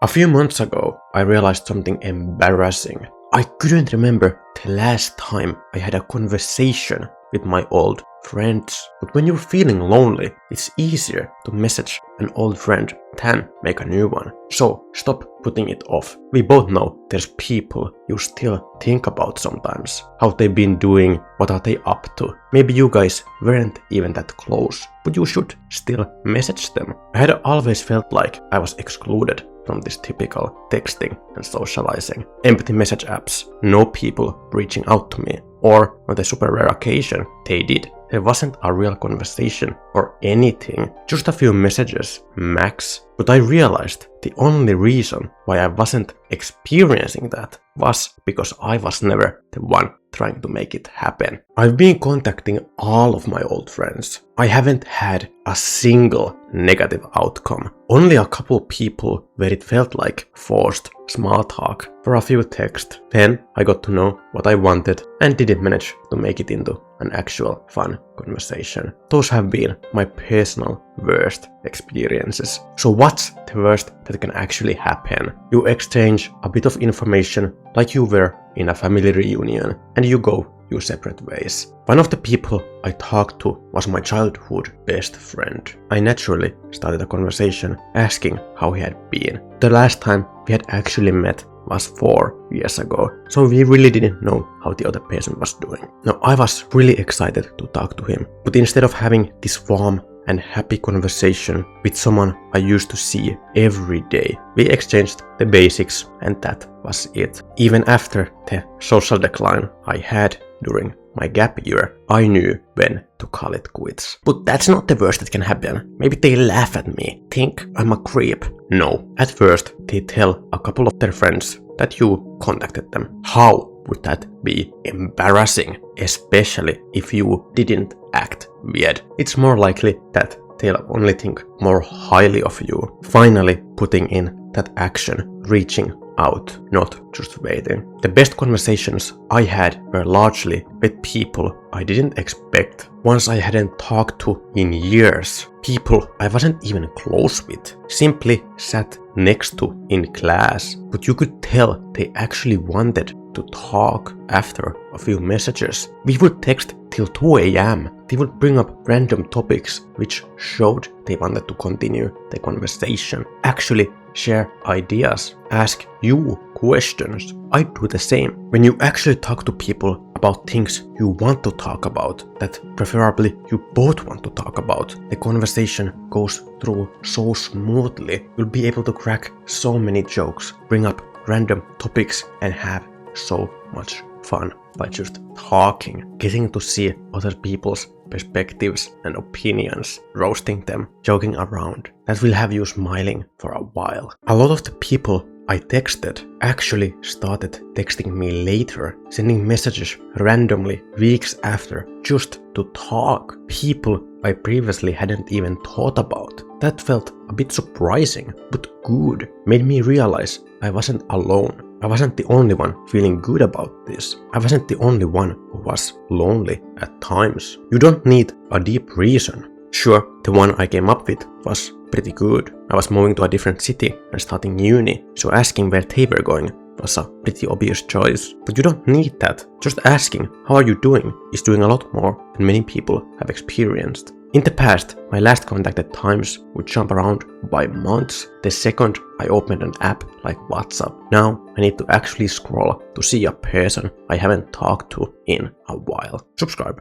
A few months ago, I realized something embarrassing. I couldn't remember the last time I had a conversation with my old friends. But when you're feeling lonely, it's easier to message an old friend than make a new one. So stop putting it off. We both know there's people you still think about sometimes. How they've been doing, what are they up to. Maybe you guys weren't even that close, but you should still message them. I had always felt like I was excluded from this typical texting and socializing. Empty message apps, no people reaching out to me, or on the super rare occasion they did. There wasn't a real conversation or anything, just a few messages max. But I realized the only reason why I wasn't experiencing that was because I was never the one trying to make it happen. I've been contacting all of my old friends. I haven't had a single negative outcome. Only a couple people where it felt like forced small talk for a few texts. Then I got to know what I wanted and didn't manage to make it into an actual fun conversation. Those have been my personal worst experiences. So what's the worst that can actually happen? You exchange a bit of information like you were in a family reunion and you go your separate ways. One of the people I talked to was my childhood best friend. I naturally started a conversation asking how he had been. The last time we had actually met was 4 years ago, so we really didn't know how the other person was doing. Now I was really excited to talk to him, but instead of having this warm and happy conversation with someone I used to see every day, we exchanged the basics and that was it. Even after the social decline I had during my gap year, I knew when to call it quits. But that's not the worst that can happen. Maybe they laugh at me, think I'm a creep. No, at first they tell a couple of their friends that you contacted them. How would that be embarrassing? Especially if you didn't act weird. It's more likely that they'll only think more highly of you. Finally putting in that action, reaching out, not just waiting. The best conversations I had were largely with people I didn't expect, ones I hadn't talked to in years, people I wasn't even close with, simply sat next to in class, but you could tell they actually wanted to talk after a few messages. We would text till 2 a.m. They would bring up random topics which showed they wanted to continue the conversation, actually share ideas, ask you questions. I do the same. When you actually talk to people about things you want to talk about, that preferably you both want to talk about, the conversation goes through so smoothly. You'll be able to crack so many jokes, bring up random topics and have so much fun by just talking, getting to see other people's perspectives and opinions, roasting them, joking around. That will have you smiling for a while. A lot of the people I texted actually started texting me later, sending messages randomly weeks after just to talk. People I previously hadn't even thought about. That felt a bit surprising, but good. Made me realize I wasn't alone. I wasn't the only one feeling good about this. I wasn't the only one who was lonely at times. You don't need a deep reason. Sure, the one I came up with was pretty good. I was moving to a different city and starting uni, so asking where they were going was a pretty obvious choice. But you don't need that. Just asking how are you doing is doing a lot more than many people have experienced. In the past, my last contacted times would jump around by months the second I opened an app like WhatsApp. Now I need to actually scroll to see a person I haven't talked to in a while. Subscribe.